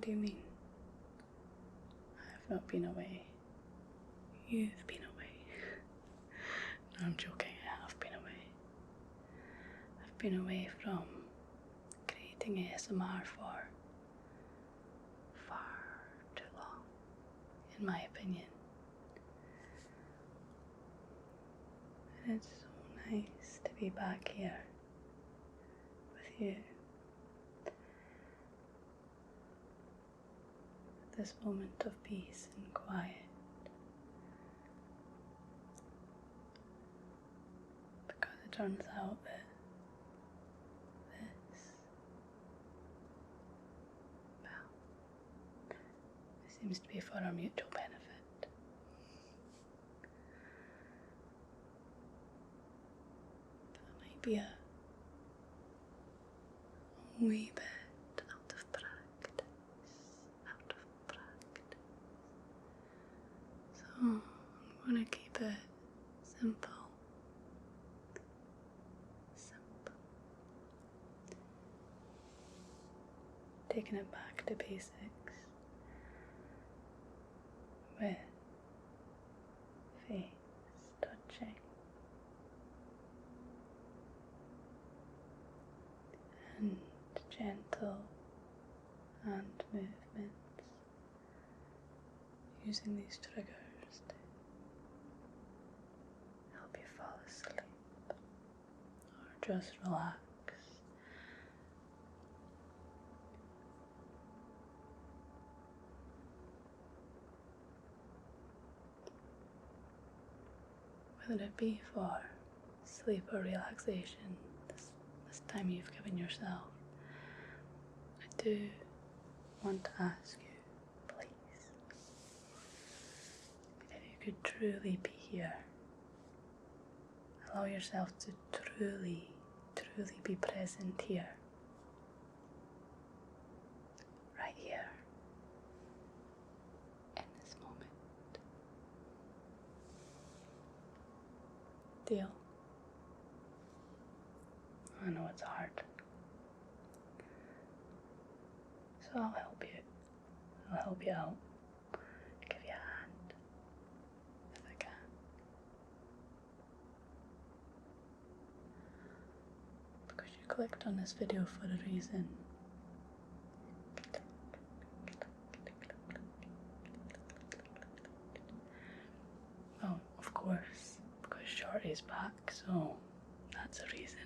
do you mean? I've not been away. You've been away. No, I'm joking, I have been away. I've been away from creating ASMR for far too long, in my opinion. And it's so nice to be back here with you. This moment of peace and quiet. Because it turns out that this, well, it seems to be for our mutual benefit. But it might be a wee bit out of practice. So I'm going to keep it simple. Taking it back to basics with face touching and gentle hand movements, using these triggers to help you fall asleep or just relax. Whether it be for sleep or relaxation, this time you've given yourself, I do want to ask you, please, if you could truly be here, allow yourself to truly be present here, right here, in this moment. Deal? I know it's hard. So I'll help you. I'll help you out. Give you a hand if I can. Because you clicked on this video for a reason. Oh, of course. Shorty's back, so that's a reason.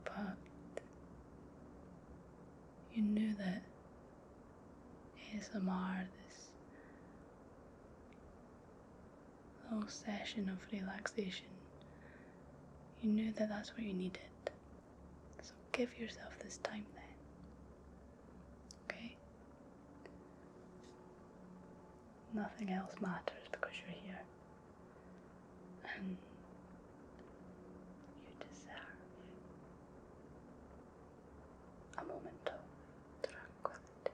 But you knew that ASMR, this little session of relaxation, you knew that that's what you needed. So give yourself this time then. Okay? Nothing else matters because you're here. And you deserve a moment of tranquility,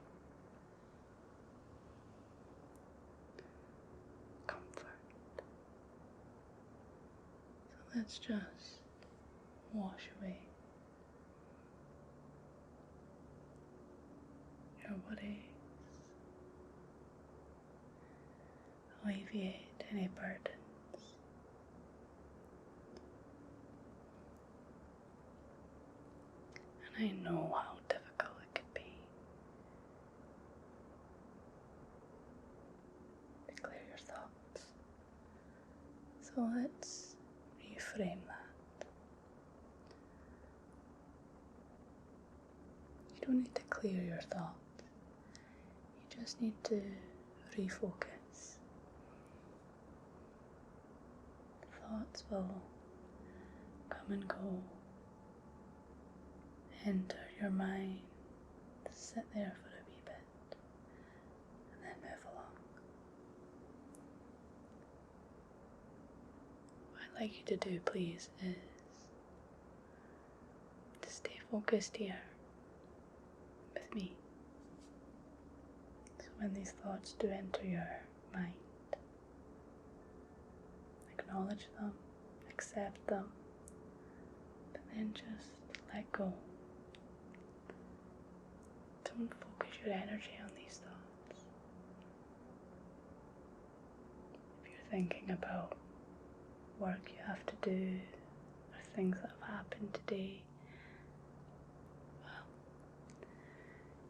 comfort. So let's just wash away your worries. Alleviate any burdens. And I know how difficult it can be to clear your thoughts. So let's reframe that. You don't need to clear your thoughts. You just need to refocus. Thoughts will come and go, enter your mind, sit there for a wee bit, and then move along. What I'd like you to do, please, is to stay focused here with me. So when these thoughts do enter your mind, acknowledge them, accept them, but then just let go. don't focus your energy on these thoughts. If you're thinking about work you have to do, or things that have happened today, well,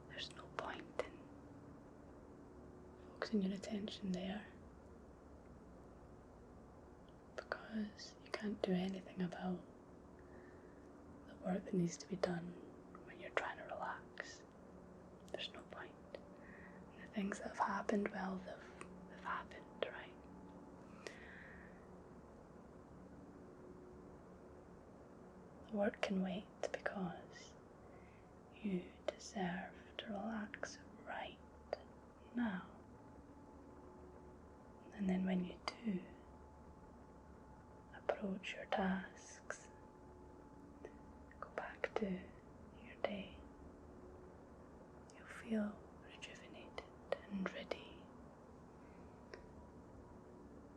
there's no point in focusing your attention there, because you can't do anything about the work that needs to be done when you're trying to relax. There's no point. And the things that have happened, well, they've happened, right? The work can wait because you deserve to relax right now. And then when you do approach your tasks, go back to your day, you'll feel rejuvenated and ready.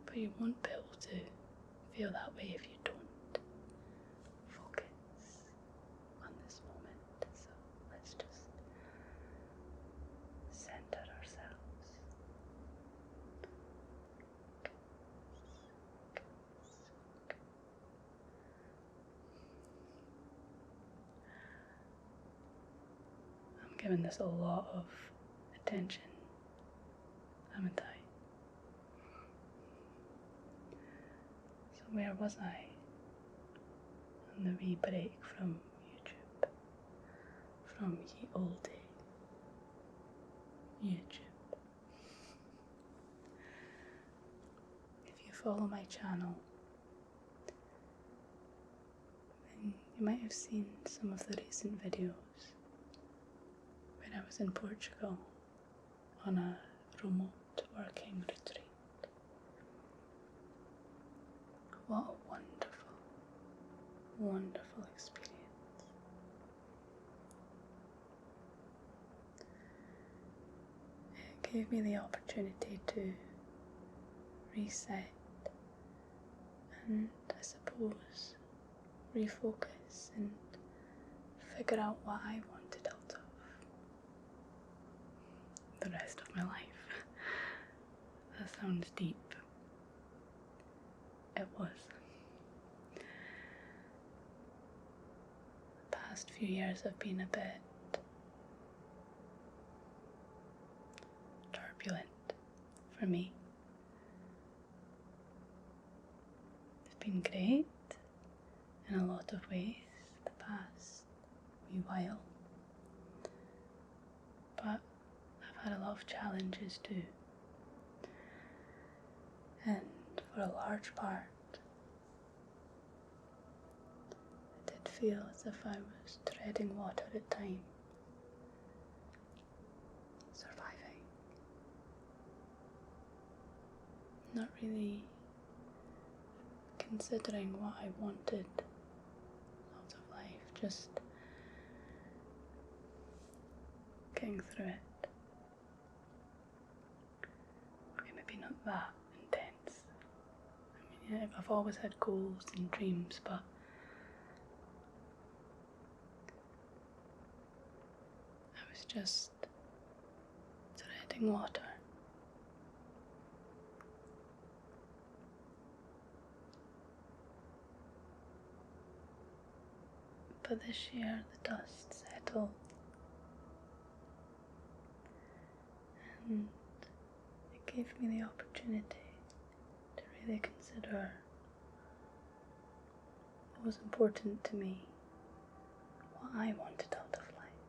But you won't be able to feel that way if you don't focus on this moment. So let's just center ourselves. I'm giving this a lot of attention, haven't I? So where was I on the wee break from YouTube? From ye olde YouTube. If you follow my channel, then you might have seen some of the recent videos when I was in Portugal on a remote working retreat. What a wonderful, wonderful experience. It gave me the opportunity to reset and, I suppose, refocus and figure out what I wanted out of the rest of my life. That sounds deep. It was. The past few years have been a bit turbulent for me. It's been great in a lot of ways the past wee while, but I've had a lot of challenges too, and for a large part I did feel as if I was treading water at times, surviving, not really considering what I wanted out of life, just getting through it. Okay, maybe not that intense. I mean, I've always had goals and dreams, but I was just treading water. But this year the dust settled, and it gave me the opportunity to really consider what was important to me, what I wanted out of life.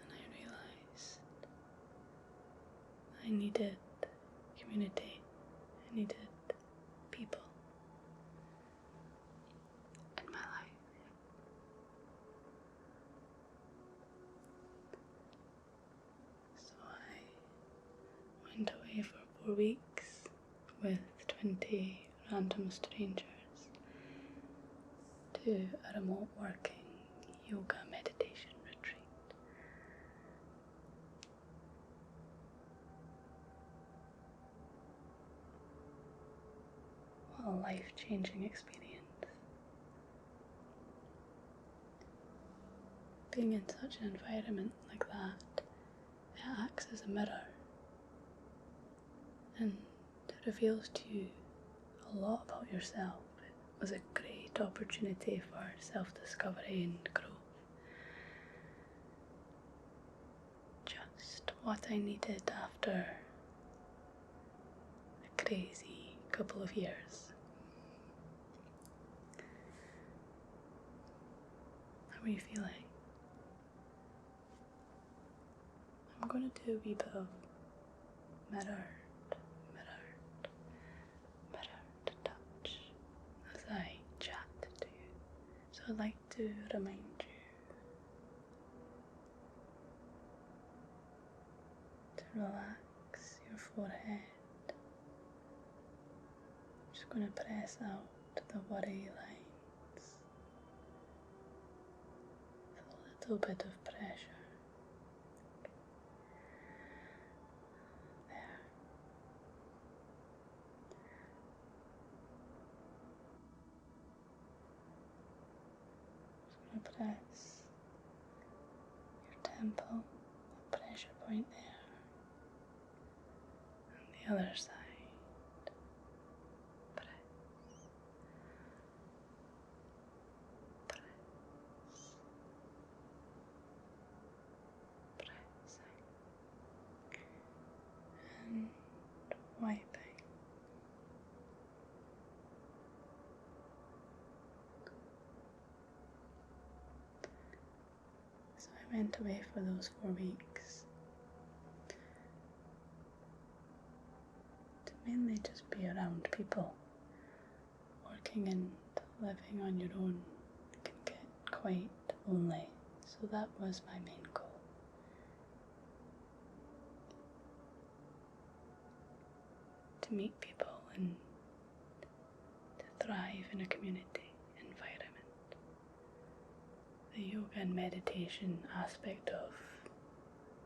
And I realized I needed community, I needed people in my life. So I went away for 4 weeks with 20 random strangers to a remote working yoga meditation retreat. What a life-changing experience. Walking in such an environment like that, it acts as a mirror, and it reveals to you a lot about yourself. It was a great opportunity for self-discovery and growth. Just what I needed after a crazy couple of years. How are you feeling? I'm going to do a wee bit of mirrored touch as I chat to you. So I'd like to remind you to relax your forehead. I'm just going to press out the worry lines with a little bit of pressure. Press your temple, the pressure point there, and the other side. Press, pressing, and wiping. So I went away for those 4 weeks to mainly just be around people. Working and living on your own can get quite lonely, so that was my main goal. To meet people and to thrive in a community environment. The yoga and meditation aspect of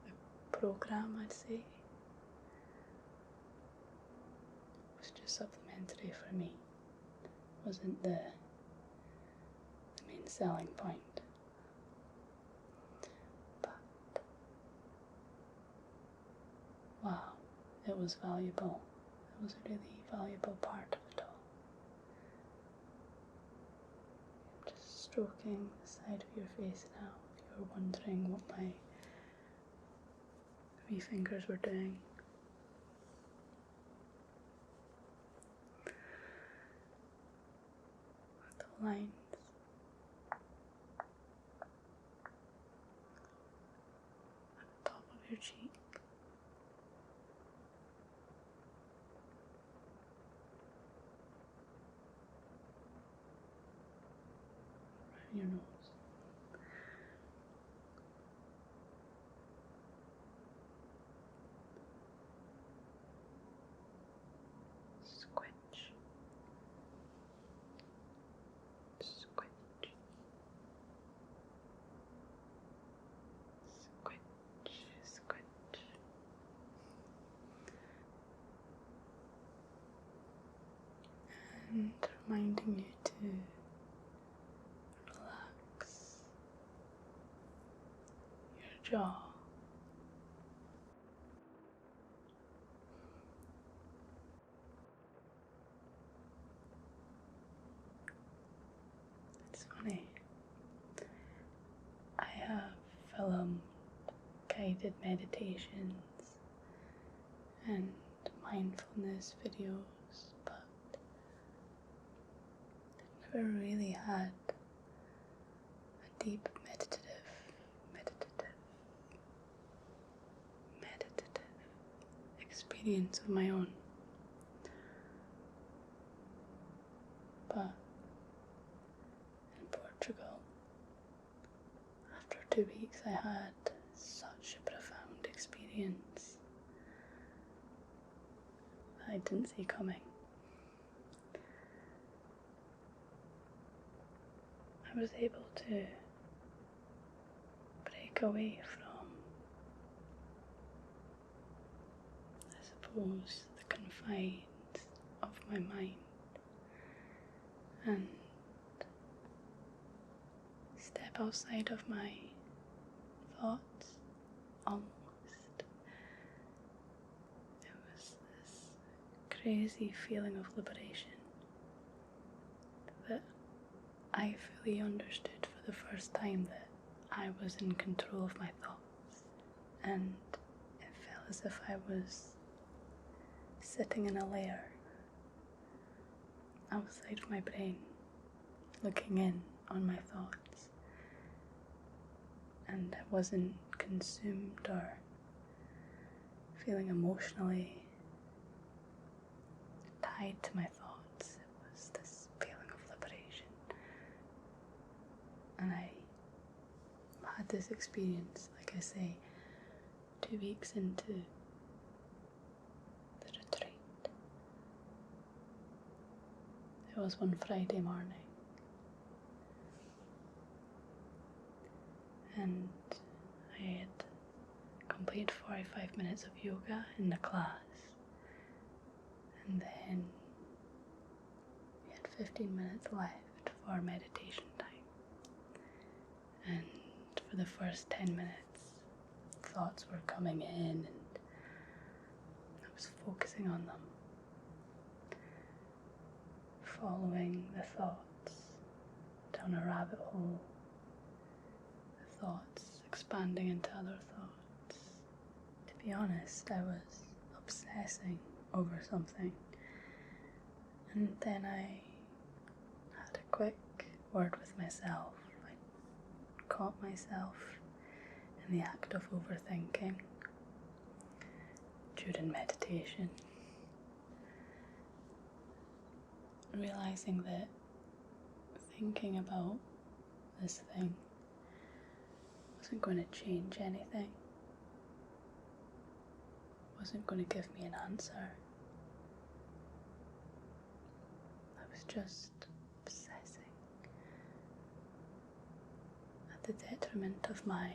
the program, I'd say, was just supplementary for me. Wasn't the main selling point. But wow, it was valuable. It was a really valuable part of it all. I'm just stroking the side of your face now, if you're wondering what my wee fingers were doing. The lines. At the top of your cheek. Your nose. Squinch. Squinch. Squinch. Squinch. And reminding you to relax your jaw. It's funny. I have filmed guided meditations and mindfulness videos, but I've never really had a deep meditative experience of my own. But in Portugal, after 2 weeks, I had such a profound experience that I didn't see coming. I was able to break away from, I suppose, the confines of my mind and step outside of my thoughts, almost. It was this crazy feeling of liberation that I fully understood for the first time that I was in control of my thoughts, and it felt as if I was sitting in a layer outside of my brain, looking in on my thoughts, and I wasn't consumed or feeling emotionally tied to my thoughts. It was this feeling of liberation, and I had this experience, like I say, 2 weeks into the retreat. It was one Friday morning, and I had completed 45 minutes of yoga in the class, and then we had 15 minutes left for meditation time. And for the first 10 minutes, thoughts were coming in, and I was focusing on them, following the thoughts down a rabbit hole, the thoughts expanding into other thoughts. To be honest, I was obsessing over something, and then I had a quick word with myself. I caught myself in the act of overthinking during meditation, realizing that thinking about this thing wasn't going to change anything, wasn't going to give me an answer. I was just obsessing at the detriment of my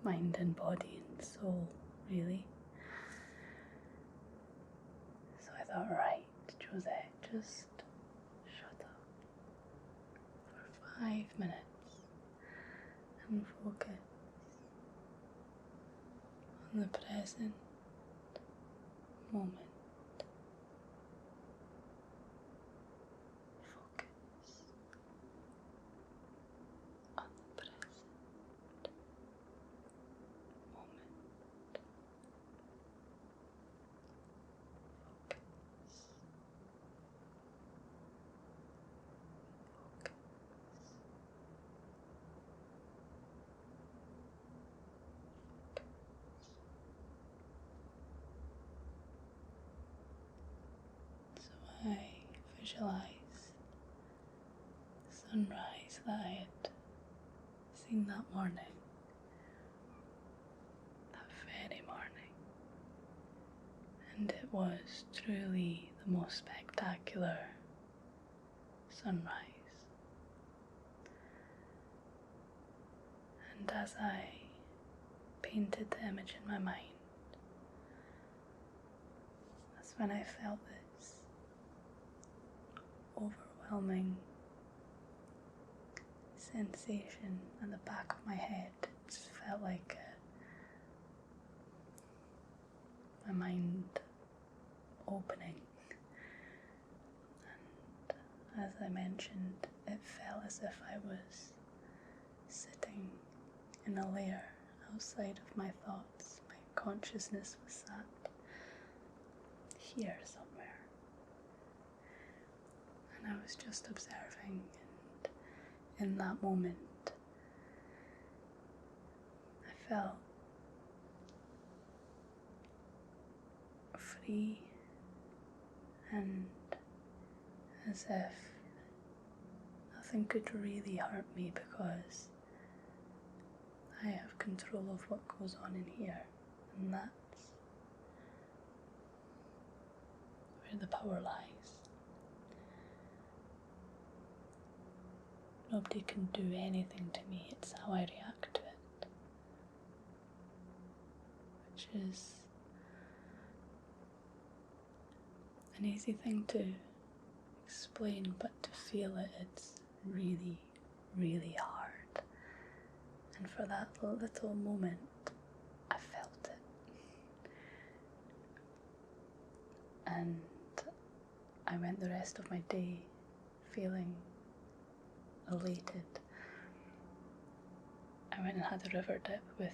mind and body and soul, really. So I thought, right, Josette, just shut up for 5 minutes and focus on the present moment. Focus on the present moment. So I visualized the sunrise that I had seen that morning, that very morning, and it was truly the most spectacular sunrise. And as I painted the image in my mind, that's when I felt this overwhelming sensation at the back of my head. It just felt like my mind opening, and as I mentioned, it felt as if I was sitting in a layer outside of my thoughts. My consciousness was sat here somewhere, and I was just observing, and in that moment I felt free and as if nothing could really hurt me because I have control of what goes on in here, and that's where the power lies. Nobody can do anything to me, it's how I react to it, which is an easy thing to explain, but to feel it, it's really, really hard. And for that little moment, I felt it. And I went the rest of my day feeling elated. I went and had a river dip with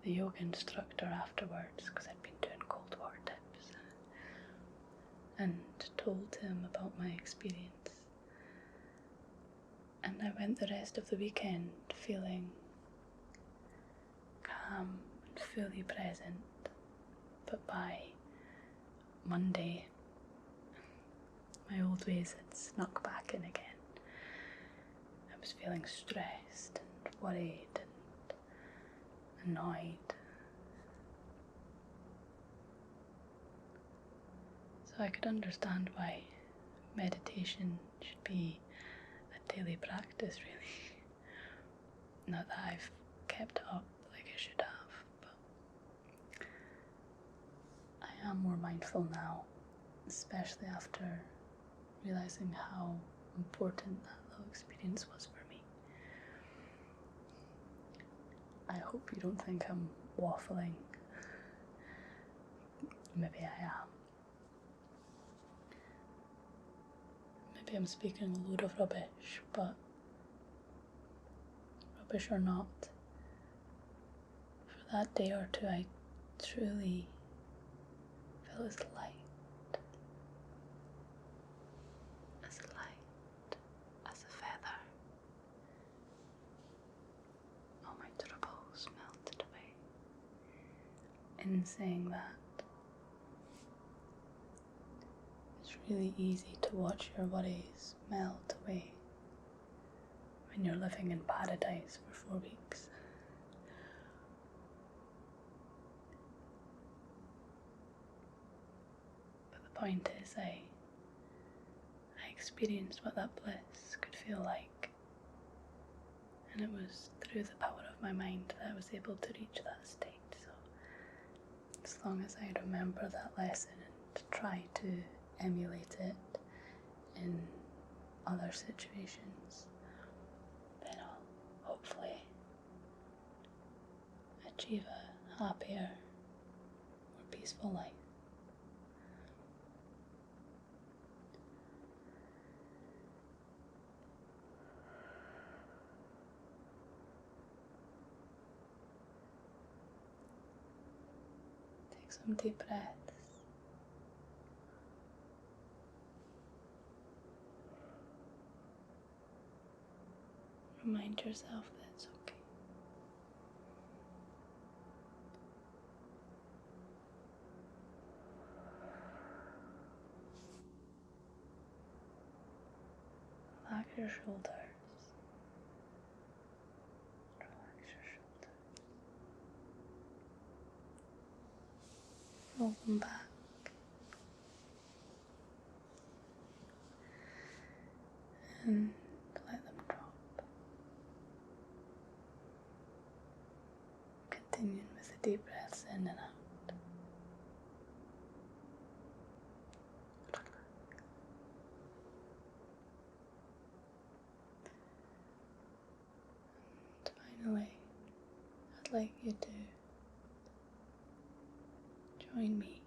the yoga instructor afterwards because I'd been doing cold water dips, and told him about my experience. And I went the rest of the weekend feeling calm and fully present, but by Monday my old ways had snuck back in again. I was feeling stressed and worried and annoyed. So I could understand why meditation should be a daily practice, really. Not that I've kept it up like I should have, but I am more mindful now, especially after realising how important that little experience was for me. I hope you don't think I'm waffling. Maybe I am. Maybe I'm speaking a load of rubbish, but rubbish or not, for that day or two I truly felt as light as a feather. All my troubles melted away. In saying that, it's really easy to watch your worries melt away when you're living in paradise for 4 weeks. But the point is, I experienced what that bliss could feel like, and it was through the power of my mind that I was able to reach that state. So as long as I remember that lesson and try to emulate it in other situations, then I'll hopefully achieve a happier, more peaceful life. Take some deep breaths. Remind yourself that it's okay. Relax your shoulders. Relax your shoulders. Roll them back. And let them drop. Continuing with the deep breaths in and out. And finally, I'd like you to join me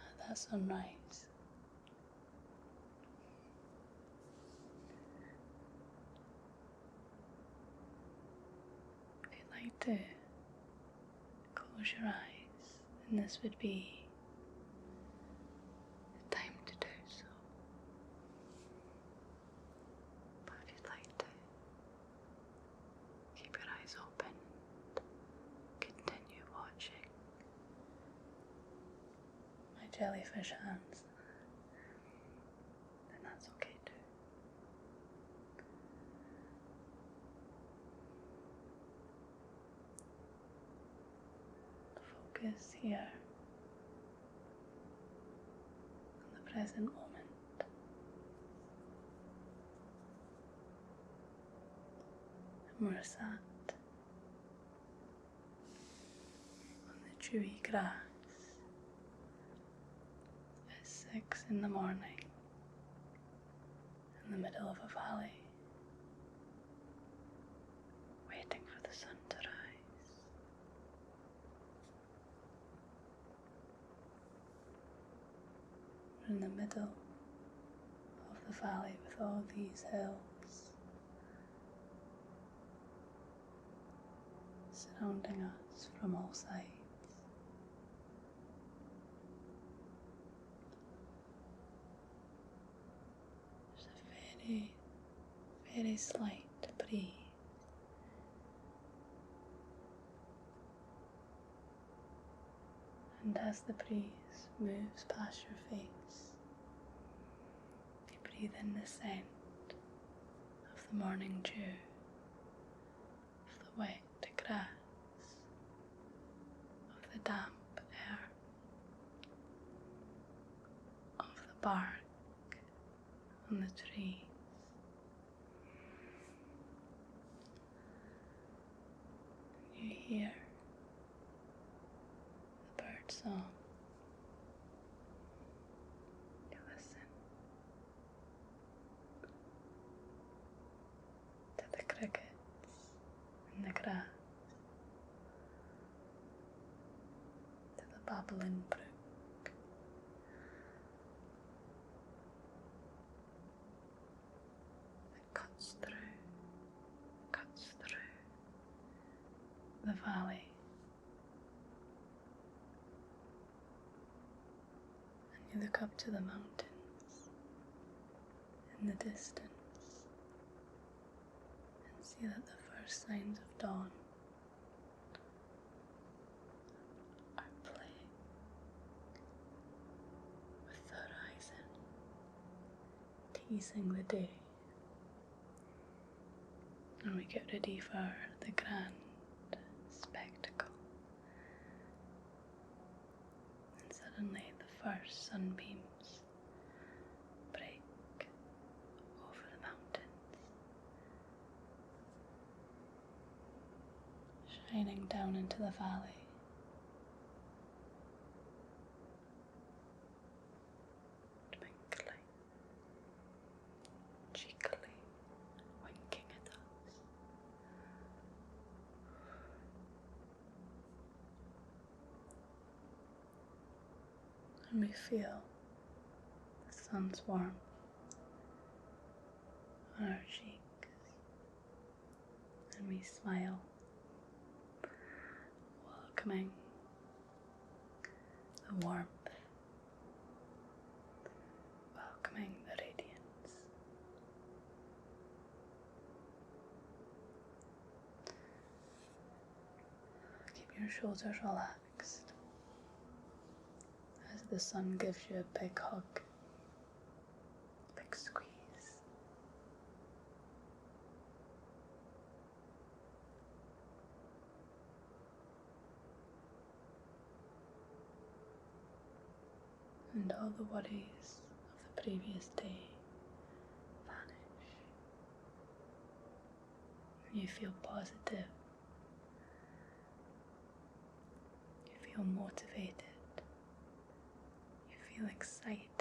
at that sunrise. If you'd like to close your eyes, then this would be the time to do so. But if you'd like to keep your eyes open, continue watching my jellyfish hands, then that's okay too. Focus here on the present moment. And we're sat on the dewy grass at 6 in the morning in the middle of a valley, waiting for the sun to We're in the middle of the valley with all these hills surrounding us from all sides. There's a very, very slight breeze. And as the breeze moves past your face, you breathe in the scent of the morning dew, of the wet grass, of the damp air, of the bark on the trees. You hear the bird song. You listen to the crickets in the grass, to the babbling brook, that cuts through the valley, and you look up to the mountains in the distance and see that the first signs of dawn are playing with the horizon, teasing the day. And we get ready for the grand spectacle. And suddenly the first sunbeams break over the mountains, shining down into the valley. Twinkling, cheekily, winking at us. And we feel the sun's warmth on our cheeks, and we smile, welcoming the warmth, welcoming the radiance. Keep your shoulders relaxed as the sun gives you a big hug, big squeeze. And all the worries of the previous day vanish. You feel positive. You feel motivated. You feel excited.